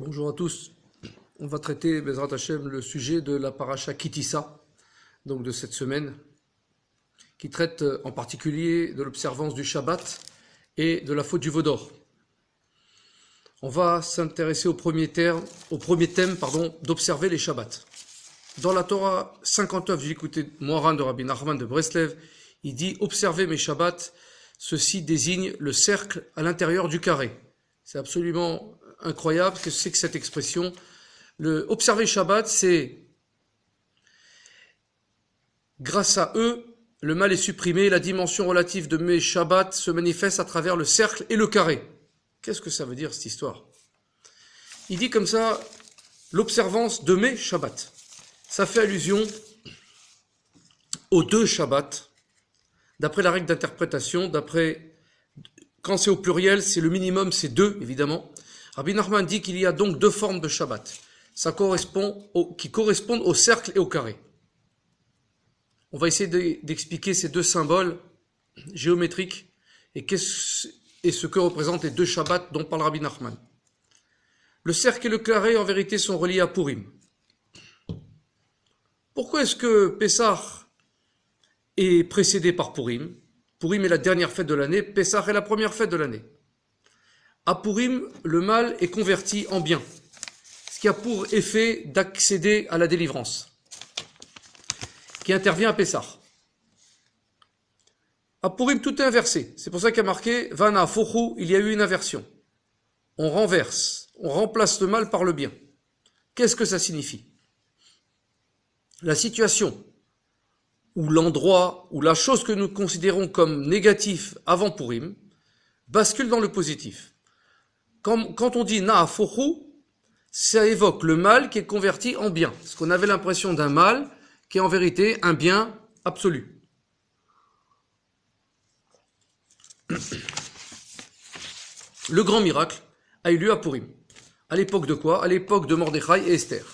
Bonjour à tous. On va traiter, Bezrat Hashem, le sujet de la paracha Kitissa, donc de cette semaine, qui traite en particulier de l'observance du Shabbat et de la faute du veau d'or. On va s'intéresser au premier thème, d'observer les Shabbats. Dans la Torah 59 du Likutei Moharan de Rabbi Nachman de Breslev, il dit « Observez mes Shabbats », ceci désigne le cercle à l'intérieur du carré. C'est absolument incroyable ce que c'est que cette expression. Observer Shabbat, c'est grâce à eux, le mal est supprimé, la dimension relative de mes Shabbats se manifeste à travers le cercle et le carré. Qu'est-ce que ça veut dire cette histoire? Il dit comme ça, l'observance de mes Shabbats. Ça fait allusion aux deux Shabbats, d'après la règle d'interprétation, quand c'est au pluriel, c'est le minimum, c'est deux, évidemment. Rabbi Nachman dit qu'il y a donc deux formes de Shabbat. Qui correspondent au cercle et au carré. On va essayer d'expliquer ces deux symboles géométriques et ce que représentent les deux Shabbats dont parle Rabbi Nachman. Le cercle et le carré, en vérité, sont reliés à Purim. Pourquoi est-ce que Pessah est précédé par Purim? Purim est la dernière fête de l'année, Pessah est la première fête de l'année. À Purim, le mal est converti en bien, ce qui a pour effet d'accéder à la délivrance, qui intervient à Pessah. À Purim, tout est inversé. C'est pour ça qu'il y a marqué « Vana fochu », il y a eu une inversion. On renverse, on remplace le mal par le bien. Qu'est-ce que ça signifie? La situation ou l'endroit ou la chose que nous considérons comme négatif avant Purim bascule dans le positif. Quand on dit na'afochu, ça évoque le mal qui est converti en bien. Parce qu'on avait l'impression d'un mal qui est en vérité un bien absolu. Le grand miracle a eu lieu à Purim. À l'époque de quoi? À l'époque de Mordechai et Esther.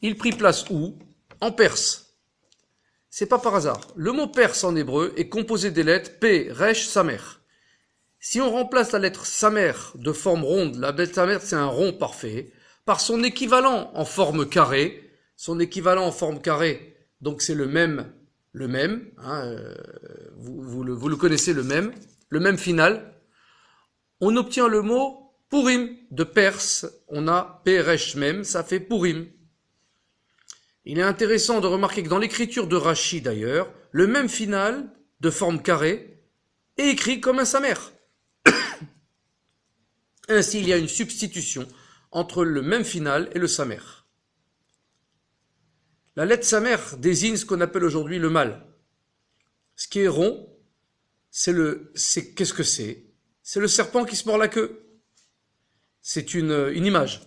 Il prit place où? En Perse. C'est pas par hasard. Le mot perse en hébreu est composé des lettres P, Resh, Samer. Si on remplace la lettre Samer de forme ronde, la lettre Samer c'est un rond parfait, par son équivalent en forme carrée, donc c'est le même, hein, vous le connaissez le même final, on obtient le mot Purim. De Perse, on a P, Resh, Mem, ça fait Purim. Il est intéressant de remarquer que dans l'écriture de Rashi d'ailleurs, le même final, de forme carrée, est écrit comme un samer. Ainsi, il y a une substitution entre le même final et le samer. La lettre samer désigne ce qu'on appelle aujourd'hui le mal. Ce qui est rond, qu'est-ce que c'est? C'est le serpent qui se mord la queue. C'est une image.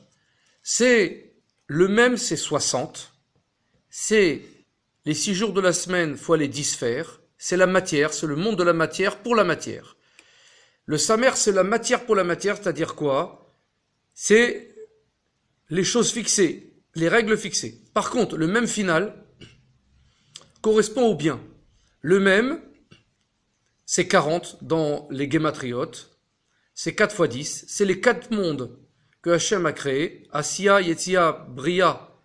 C'est le même, c'est 60. C'est les 6 jours de la semaine fois les 10 sphères, c'est la matière, c'est le monde de la matière pour la matière. Le samer, c'est la matière pour la matière, c'est-à-dire quoi? C'est les choses fixées, les règles fixées. Par contre, le même final correspond au bien. Le même, c'est 40 dans les guématriotes, c'est 4 fois 10, c'est les 4 mondes que Hachem a créés, Asiya, Yetzia, Bria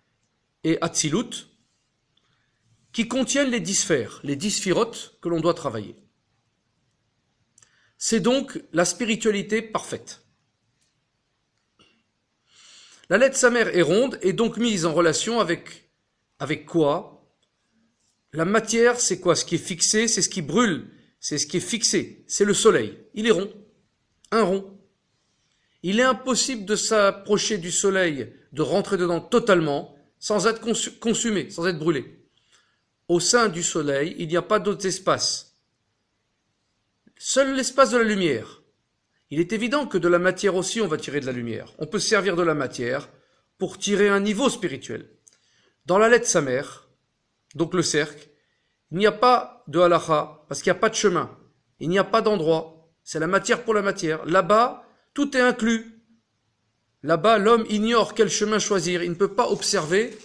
et Atzilut, qui contiennent les 10 sphères, les 10 sphirotes que l'on doit travailler. C'est donc la spiritualité parfaite. La lettre Samer est ronde et donc mise en relation avec quoi? La matière, c'est quoi? Ce qui est fixé, c'est ce qui brûle, c'est ce qui est fixé, c'est le soleil. Il est rond, un rond. Il est impossible de s'approcher du soleil, de rentrer dedans totalement, sans être consumé, sans être brûlé. Au sein du soleil, il n'y a pas d'autres espaces. Seul l'espace de la lumière. Il est évident que de la matière aussi, on va tirer de la lumière. On peut se servir de la matière pour tirer un niveau spirituel. Dans la lettre Samer, donc le cercle, il n'y a pas de halakha, parce qu'il n'y a pas de chemin. Il n'y a pas d'endroit. C'est la matière pour la matière. Là-bas, tout est inclus. Là-bas, l'homme ignore quel chemin choisir. Il ne peut pas observer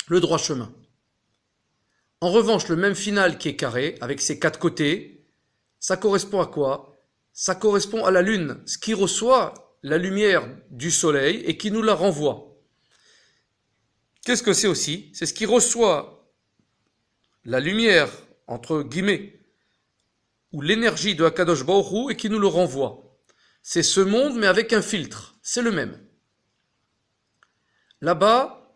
le droit chemin. En revanche, le même final qui est carré, avec ses 4 côtés, ça correspond à quoi? Ça correspond à la lune, ce qui reçoit la lumière du soleil et qui nous la renvoie. Qu'est-ce que c'est aussi? C'est ce qui reçoit la lumière, entre guillemets, ou l'énergie de Akadosh Baruch Hu et qui nous le renvoie. C'est ce monde, mais avec un filtre. C'est le même. Là-bas,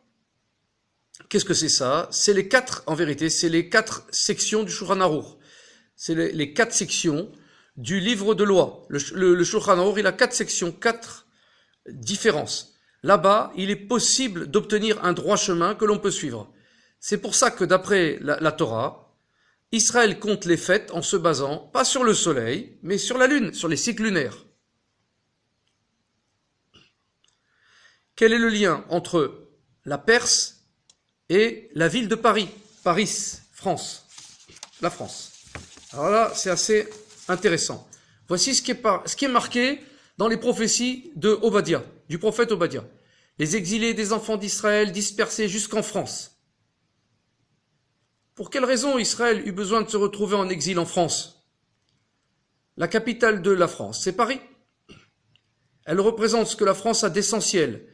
qu'est-ce que c'est ça? C'est les quatre, en vérité, c'est les quatre sections du Shulchan Aruch. C'est les quatre sections du livre de loi. Le Shulchan Aruch, il a quatre sections, quatre différences. Là-bas, il est possible d'obtenir un droit chemin que l'on peut suivre. C'est pour ça que d'après la Torah, Israël compte les fêtes en se basant, pas sur le soleil, mais sur la lune, sur les cycles lunaires. Quel est le lien entre la Perse et la ville de Paris? Paris, France. La France. Alors là, c'est assez intéressant. Voici ce qui est marqué dans les prophéties de Obadiah, du prophète Obadiah. Les exilés des enfants d'Israël dispersés jusqu'en France. Pour quelle raison Israël eut besoin de se retrouver en exil en France? La capitale de la France, c'est Paris. Elle représente ce que la France a d'essentiel.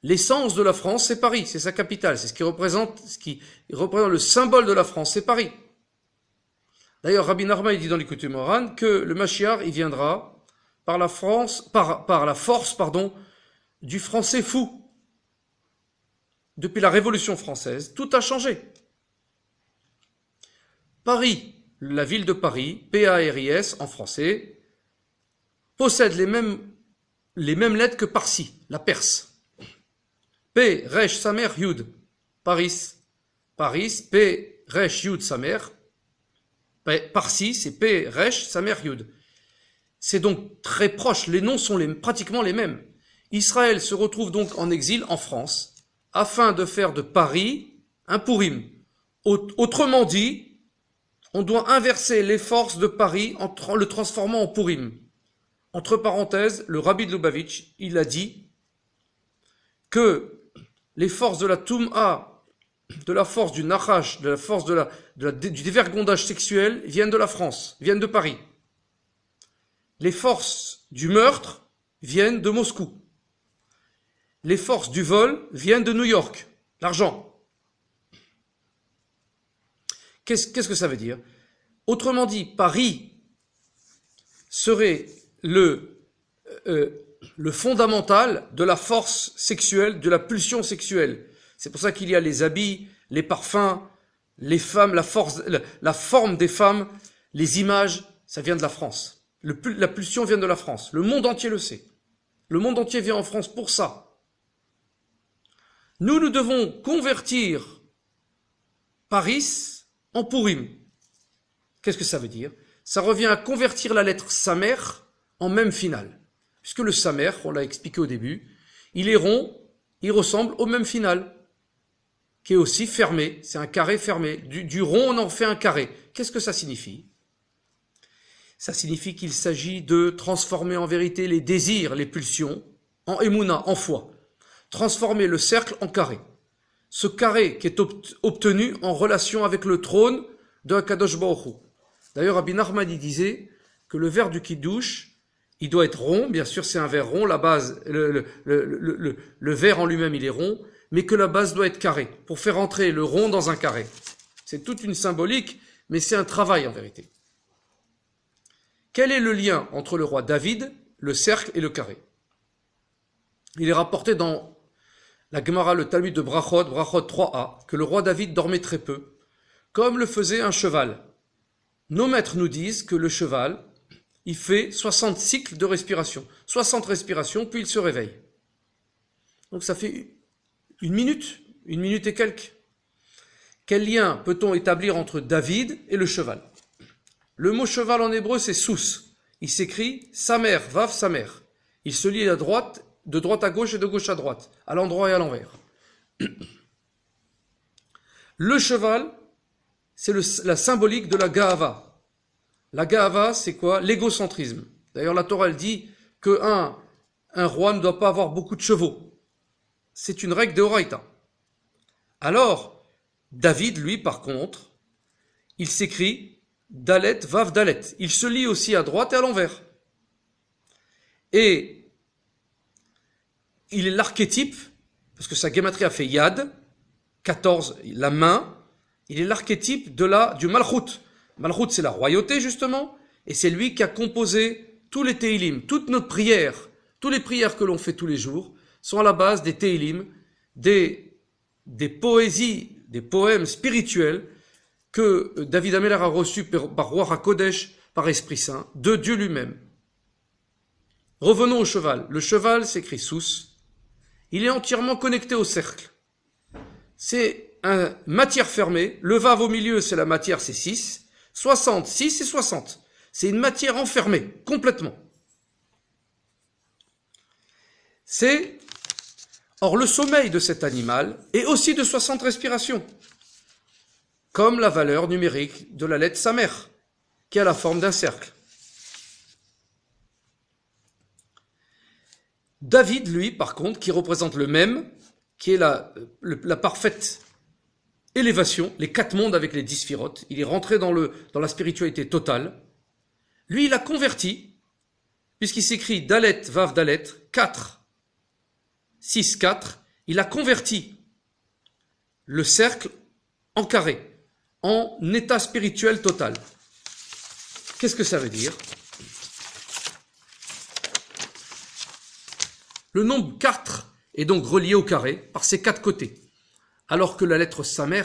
L'essence de la France, c'est Paris, c'est sa capitale, c'est ce qui représente le symbole de la France, c'est Paris. D'ailleurs, Rabbi Nachman, il dit dans l'Écoute Moran que le Mashiach, il viendra par la force, du français fou. Depuis la Révolution française, tout a changé. Paris, la ville de Paris, P-A-R-I-S en français, possède les mêmes lettres que Parsi, la Perse. P, Resh, Samer, Yud. Paris, P, Resh, Yud, Samer. Parsi, c'est P, Resh, Samer, Yud. C'est donc très proche, les noms sont pratiquement les mêmes. Israël se retrouve donc en exil en France, afin de faire de Paris un Purim. Autrement dit, on doit inverser les forces de Paris en le transformant en Purim. Entre parenthèses, le Rabbi de Lubavitch, il a dit que les forces de la Toum'a, de la force du Nachash, de la force du dévergondage sexuel viennent de la France, viennent de Paris. Les forces du meurtre viennent de Moscou. Les forces du vol viennent de New York, l'argent. Qu'est-ce que ça veut dire? Autrement dit, Paris serait le fondamental de la force sexuelle, de la pulsion sexuelle. C'est pour ça qu'il y a les habits, les parfums, les femmes, la forme des femmes, les images, ça vient de la France. La pulsion vient de la France. Le monde entier le sait. Le monde entier vient en France pour ça. Nous devons convertir Paris en Purim. Qu'est-ce que ça veut dire? Ça revient à convertir la lettre Samer en même finale. Puisque le Samer, on l'a expliqué au début, il est rond, il ressemble au même final, qui est aussi fermé, c'est un carré fermé. Du rond, on en fait un carré. Qu'est-ce que ça signifie? Ça signifie qu'il s'agit de transformer en vérité les désirs, les pulsions, en émouna, en foi. Transformer le cercle en carré. Ce carré qui est obtenu en relation avec le trône de Akadosh Baruch Hu. D'ailleurs, Rabbi Nachman disait que le verre du Kiddush, il doit être rond, bien sûr c'est un verre rond, la base, le verre en lui-même il est rond, mais que la base doit être carrée, pour faire entrer le rond dans un carré. C'est toute une symbolique, mais c'est un travail en vérité. Quel est le lien entre le roi David, le cercle et le carré? Il est rapporté dans la Gemara, le Talmud de Brachot 3a, que le roi David dormait très peu, comme le faisait un cheval. Nos maîtres nous disent que le cheval, il fait 60 cycles de respiration, 60 respirations, puis il se réveille. Donc ça fait une minute et quelques. Quel lien peut-on établir entre David et le cheval? Le mot cheval en hébreu c'est sous. Il s'écrit Samer, Vav Samer. Il se lit à droite, de droite à gauche et de gauche à droite, à l'endroit et à l'envers. Le cheval, c'est la symbolique de la Ga'ava. La Ga'ava, c'est quoi? L'égocentrisme. D'ailleurs, la Torah, elle dit qu'un roi ne doit pas avoir beaucoup de chevaux. C'est une règle de Horaïta. Alors, David, lui, par contre, il s'écrit Dalet, Vav, Dalet. Il se lit aussi à droite et à l'envers. Et il est l'archétype, parce que sa guématrie a fait Yad, 14, la main, il est l'archétype du Malchut. Malchut, c'est la royauté, justement, et c'est lui qui a composé tous les Teilim, toutes nos prières, toutes les prières que l'on fait tous les jours, sont à la base des Teilim, des poésies, des poèmes spirituels que David Ameller a reçus par Roi HaKodesh, par Esprit Saint, de Dieu lui-même. Revenons au cheval. Le cheval s'écrit Sous. Il est entièrement connecté au cercle. C'est une matière fermée. Le vav au milieu, c'est la matière, c'est 6. 60, 6 et 60. C'est une matière enfermée, complètement. Or, le sommeil de cet animal est aussi de 60 respirations, comme la valeur numérique de la lettre Samer, qui a la forme d'un cercle. David, lui, par contre, qui représente le même, qui est la parfaite élévation, les 4 mondes avec les 10 sphirotes, il est rentré dans la spiritualité totale. Lui, il a converti, puisqu'il s'écrit Dalet, Vav, Dalet, 4, 6, 4, il a converti le cercle en carré, en état spirituel total. Qu'est-ce que ça veut dire? Le nombre 4 est donc relié au carré par ses 4 côtés, alors que la lettre Samer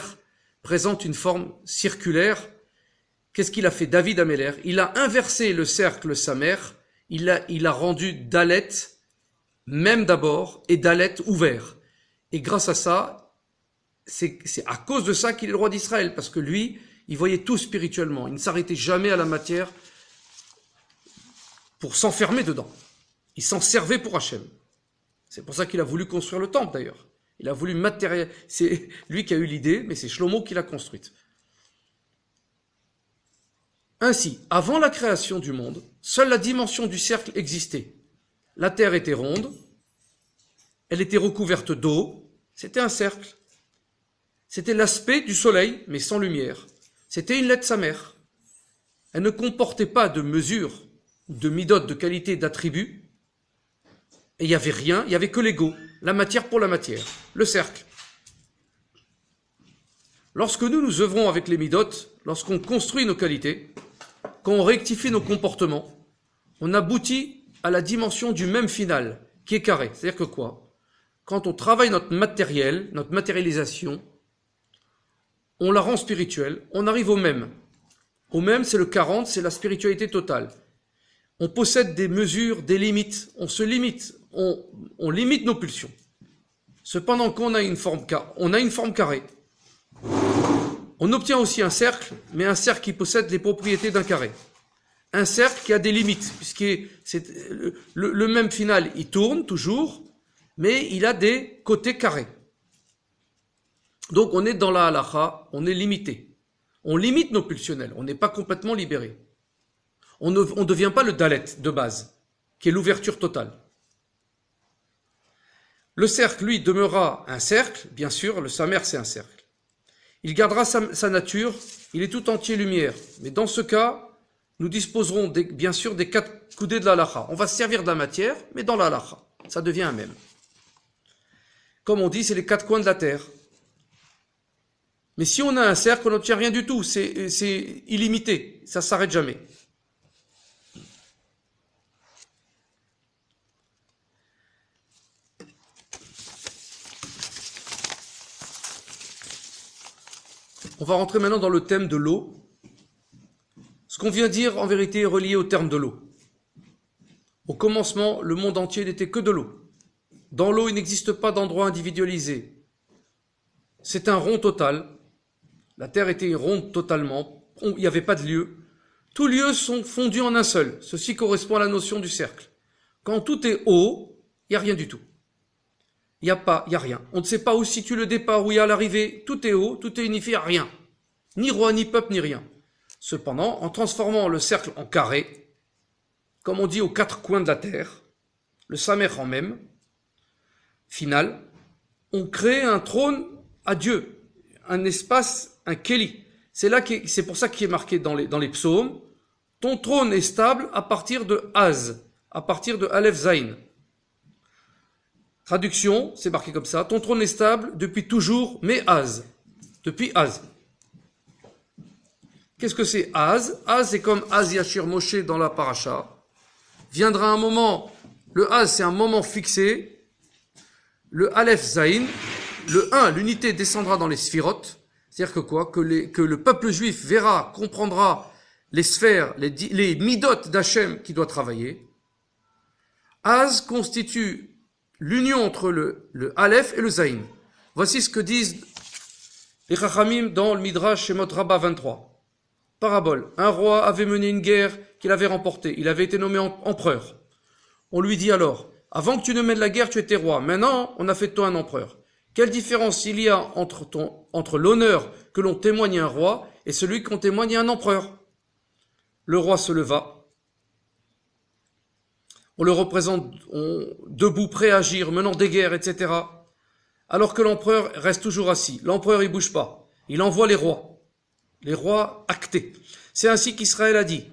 présente une forme circulaire. Qu'est-ce qu'il a fait David Ameller? Il a inversé le cercle Samer, il a rendu Dalet même d'abord et Dalet ouvert. Et grâce à ça, c'est à cause de ça qu'il est le roi d'Israël, parce que lui, il voyait tout spirituellement, il ne s'arrêtait jamais à la matière pour s'enfermer dedans. Il s'en servait pour Hachem. C'est pour ça qu'il a voulu construire le temple d'ailleurs. Il a voulu matérialiser. C'est lui qui a eu l'idée, mais c'est Shlomo qui l'a construite. Ainsi, avant la création du monde, seule la dimension du cercle existait. La terre était ronde, elle était recouverte d'eau, c'était un cercle. C'était l'aspect du soleil, mais sans lumière. C'était une lettre Samer. Elle ne comportait pas de mesure, de midot, de qualité, d'attributs. Et il n'y avait rien, il n'y avait que l'ego, la matière pour la matière, le cercle. Lorsque nous œuvrons avec les midot, lorsqu'on construit nos qualités, quand on rectifie nos comportements, on aboutit à la dimension du même final, qui est carré. C'est-à-dire que quoi? Quand on travaille notre matériel, notre matérialisation, on la rend spirituelle, on arrive au même. Au même, c'est le 40, c'est la spiritualité totale. On possède des mesures, des limites, on se limite, on limite nos pulsions. Cependant qu'on a une forme carrée. On obtient aussi un cercle, mais un cercle qui possède les propriétés d'un carré. Un cercle qui a des limites, puisque le même final, il tourne toujours, mais il a des côtés carrés. Donc on est dans la halakha, on est limité. On limite nos pulsionnels, on n'est pas complètement libéré. On ne devient pas le dalet de base, qui est l'ouverture totale. Le cercle, lui, demeurera un cercle, bien sûr, le samer c'est un cercle. Il gardera sa nature, il est tout entier lumière. Mais dans ce cas, nous disposerons bien sûr des 4 coudées de la halakha. On va se servir de la matière, mais dans la halakha. Ça devient un même. Comme on dit, c'est les 4 coins de la terre. Mais si on a un cercle, on n'obtient rien du tout. C'est illimité. Ça ne s'arrête jamais. On va rentrer maintenant dans le thème de l'eau. Ce qu'on vient dire, en vérité, est relié au terme de l'eau. Au commencement, le monde entier n'était que de l'eau. Dans l'eau, il n'existe pas d'endroit individualisé. C'est un rond total. La terre était ronde totalement. Il n'y avait pas de lieu. Tous lieux sont fondus en un seul. Ceci correspond à la notion du cercle. Quand tout est haut, il n'y a rien du tout. Il n'y a rien. On ne sait pas où se situe le départ, où il y a l'arrivée. Tout est haut, tout est unifié à rien. Ni roi, ni peuple, ni rien. Cependant, en transformant le cercle en carré, comme on dit aux 4 coins de la terre, le samer en même, final, on crée un trône à Dieu, un espace, un kéli. C'est pour ça qu'il est marqué dans les psaumes, ton trône est stable à partir de Az, à partir de Aleph Zayin. Traduction, c'est marqué comme ça. Ton trône est stable depuis toujours, mais Az. Depuis Az. Qu'est-ce que c'est Az? Az, c'est comme Az Yashir Moshe dans la paracha. Viendra un moment, le Az, c'est un moment fixé. Le Aleph Zayin, le 1, l'unité descendra dans les sphirotes. C'est-à-dire que quoi? Que le peuple juif verra, comprendra les sphères, les midot d'Hachem qui doit travailler. Az constitue l'union entre le Aleph et le Zayin. Voici ce que disent les Chachamim dans le Midrash Shemot Rabbah 23. Parabole. Un roi avait mené une guerre qu'il avait remportée. Il avait été nommé empereur. On lui dit alors, avant que tu ne mènes la guerre, tu étais roi. Maintenant, on a fait de toi un empereur. Quelle différence il y a entre l'honneur que l'on témoigne à un roi et celui qu'on témoigne à un empereur? Le roi se leva. On le représente debout, prêt à agir, menant des guerres, etc. Alors que l'empereur reste toujours assis. L'empereur, il bouge pas. Il envoie les rois actés. C'est ainsi qu'Israël a dit.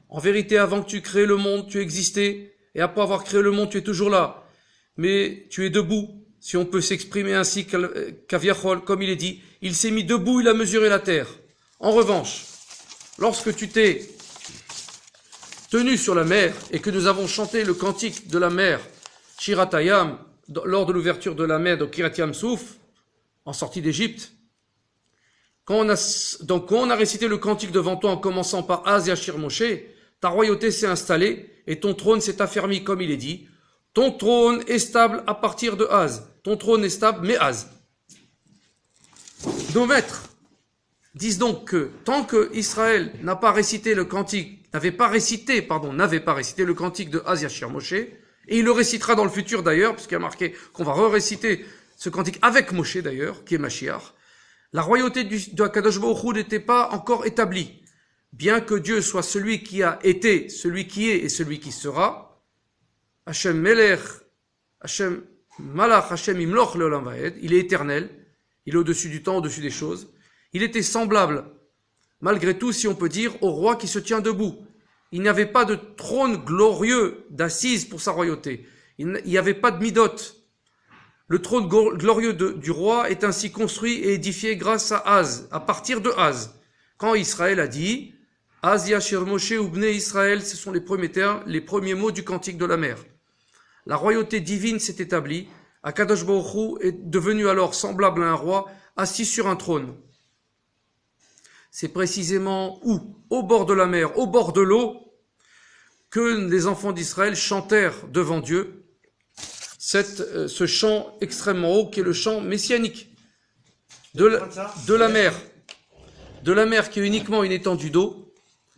En vérité, avant que tu crées le monde, tu existais. Et après avoir créé le monde, tu es toujours là. Mais tu es debout. Si on peut s'exprimer ainsi qu'Aviachol, comme il est dit, il s'est mis debout, il a mesuré la terre. En revanche, lorsque tu t'es tenu sur la mer et que nous avons chanté le cantique de la mer, Shiratayam, lors de l'ouverture de la mer de Kiryat Yam-Souf, en sortie d'Égypte, quand on a récité le cantique devant toi en commençant par Az Yashir Moshe, ta royauté s'est installée et ton trône s'est affermi comme il est dit. Ton trône est stable à partir de Az. Ton trône est stable, mais Az. Nos maîtres disent donc que tant que Israël n'avait pas récité le cantique le cantique de Az Yashir Moshe, et il le récitera dans le futur d'ailleurs, puisqu'il y a marqué qu'on va réciter ce cantique avec Moshe d'ailleurs, qui est Mashiach, la royauté de Akadosh Baruch Hu n'était pas encore établie. Bien que Dieu soit celui qui a été, celui qui est et celui qui sera, Hashem Melech, Hashem Malach, Hashem Imloch Leolam Vaed, il est éternel, il est au-dessus du temps, au-dessus des choses. Il était semblable, malgré tout, si on peut dire, au roi qui se tient debout. Il n'y avait pas de trône glorieux d'assise pour sa royauté. Il n'y avait pas de midot. Le trône glorieux du roi est ainsi construit et édifié grâce à Az, à partir de Az. Quand Israël a dit, Az Yashir Moshe Ubne Israël, ce sont les premiers termes, les premiers mots du cantique de la mer. La royauté divine s'est établie. Akadosh Baruch Hu est devenu alors semblable à un roi assis sur un trône. C'est précisément où, au bord de la mer, au bord de l'eau, que les enfants d'Israël chantèrent devant Dieu ce chant extrêmement haut qui est le chant messianique de la mer qui est uniquement une étendue d'eau.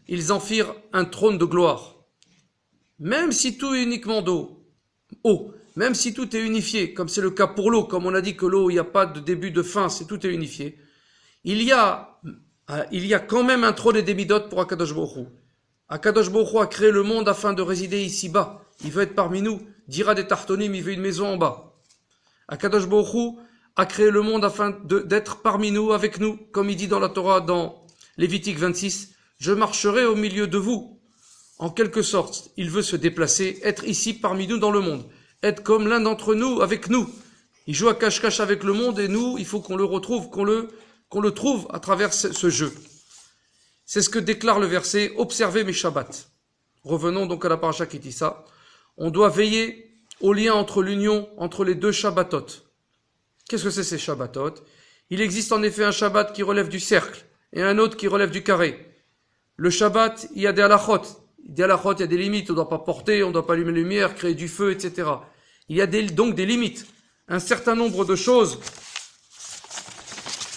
Ils en firent un trône de gloire. Même si tout est uniquement eau, même si tout est unifié, comme c'est le cas pour l'eau, comme on a dit que l'eau, il n'y a pas de début, de fin, tout est unifié, il y a quand même un trône et des midot pour Akadosh Baruch Hu. Akadosh Baruch Hu a créé le monde afin de résider ici-bas. Il veut être parmi nous. Dira des Tartonim, il veut une maison en bas. Akadosh Baruch Hu a créé le monde afin d'être parmi nous, avec nous, comme il dit dans la Torah, dans Lévitique 26, « Je marcherai au milieu de vous ». En quelque sorte, il veut se déplacer, être ici parmi nous dans le monde, être comme l'un d'entre nous, avec nous. Il joue à cache-cache avec le monde et nous, il faut qu'on le retrouve, qu'on le trouve à travers ce jeu. C'est ce que déclare le verset « Observez mes Shabbats ». Revenons donc à la paracha qui dit ça. On doit veiller au lien entre l'union entre les deux Shabbatot. Qu'est-ce que c'est ces Shabbatot? Il existe en effet un Shabbat qui relève du cercle et un autre qui relève du carré. Le Shabbat, il y a des halachot. Des halachot, il y a des limites. On ne doit pas porter, on ne doit pas allumer la lumière, créer du feu, etc. Il y a donc des limites. Un certain nombre de choses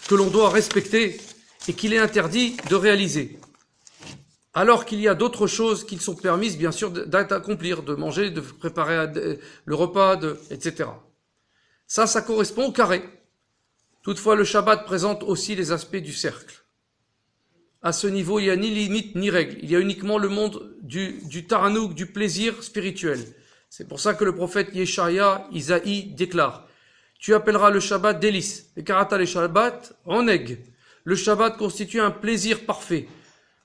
que l'on doit respecter et qu'il est interdit de réaliser. Alors qu'il y a d'autres choses qui sont permises, bien sûr, d'accomplir, de manger, de préparer le repas, etc. Ça correspond au carré. Toutefois, le Shabbat présente aussi les aspects du cercle. À ce niveau, il n'y a ni limite ni règle. Il y a uniquement le monde du taranouk, du plaisir spirituel. C'est pour ça que le prophète Yeshaya, Isaïe, déclare « Tu appelleras le Shabbat délice, et karata le Shabbat oneg ». Le Shabbat constitue un plaisir parfait.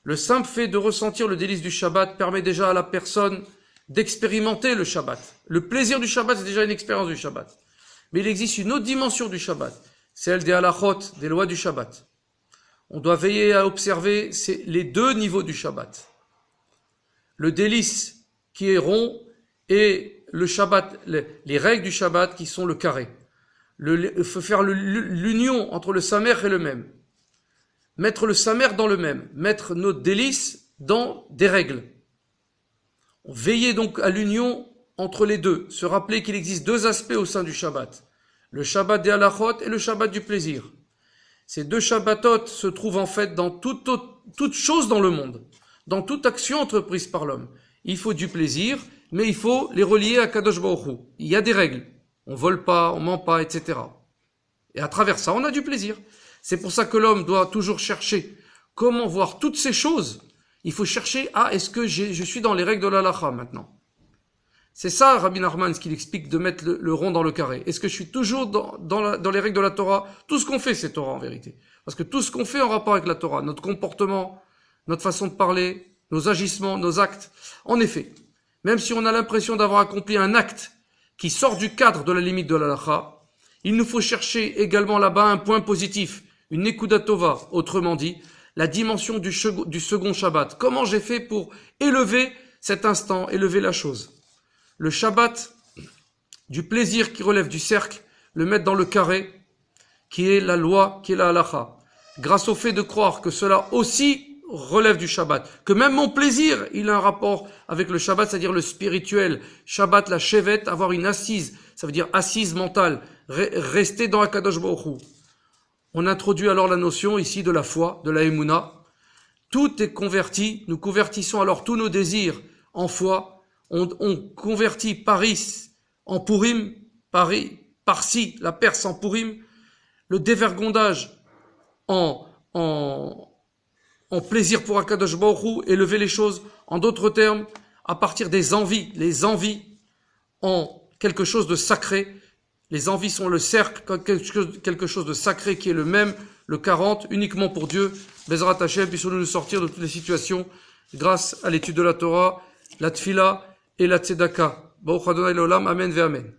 Le simple fait de ressentir le délice du Shabbat permet déjà à la personne d'expérimenter le Shabbat. Le plaisir du Shabbat, c'est déjà une expérience du Shabbat. Mais il existe une autre dimension du Shabbat, celle des halachot, des lois du Shabbat. On doit veiller à observer les deux niveaux du Shabbat. Le délice qui est rond et le Shabbat, les règles du Shabbat qui sont le carré. Il faut faire l'union entre le samer et le même. Mettre le samer dans le même. Mettre notre délice dans des règles. Veiller donc à l'union entre les deux. Se rappeler qu'il existe deux aspects au sein du Shabbat. Le Shabbat des halachot et le Shabbat du plaisir. Ces deux Shabbatot se trouvent en fait dans toute chose dans le monde. Dans toute action entreprise par l'homme. Il faut du plaisir, mais il faut les relier à Kadosh Baruch Hu. Il y a des règles. On vole pas, on ment pas, etc. Et à travers ça, on a du plaisir. C'est pour ça que l'homme doit toujours chercher comment voir toutes ces choses. Il faut chercher, est-ce que je suis dans les règles de l'halakha maintenant? C'est ça, Rabbi Nachman, ce qu'il explique de mettre le rond dans le carré. Est-ce que je suis toujours dans les règles de la Torah? Tout ce qu'on fait, c'est Torah en vérité. Parce que tout ce qu'on fait en rapport avec la Torah, notre comportement, notre façon de parler, nos agissements, nos actes. En effet, même si on a l'impression d'avoir accompli un acte qui sort du cadre de la limite de l'halakha, il nous faut chercher également là-bas un point positif, une nekuda tova, autrement dit, la dimension du second Shabbat. Comment j'ai fait pour élever cet instant, élever la chose? Le Shabbat du plaisir qui relève du cercle, le mettre dans le carré, qui est la loi, qui est la halakha. Grâce au fait de croire que cela aussi relève du Shabbat, que même mon plaisir, il a un rapport avec le Shabbat, c'est-à-dire le spirituel. Shabbat, la shevet, avoir une assise, ça veut dire assise mentale, rester dans Akadosh Baruch Hu. On introduit alors la notion ici de la foi, de la Emouna. Tout est converti, nous convertissons alors tous nos désirs en foi. On convertit Paris en Purim, Parsi, la Perse en Purim, le dévergondage en plaisir pour Akadosh Baruch Hu, élever les choses, en d'autres termes, à partir des envies, les envies en quelque chose de sacré. Les envies sont le cercle, quelque chose de sacré qui est le même, le 40, uniquement pour Dieu. Bezrat Hashem, puissions-nous nous sortir de toutes les situations grâce à l'étude de la Torah, la Tfila et la Tzedaka. Baruch Adonai l'Olam, Amen ve Amen.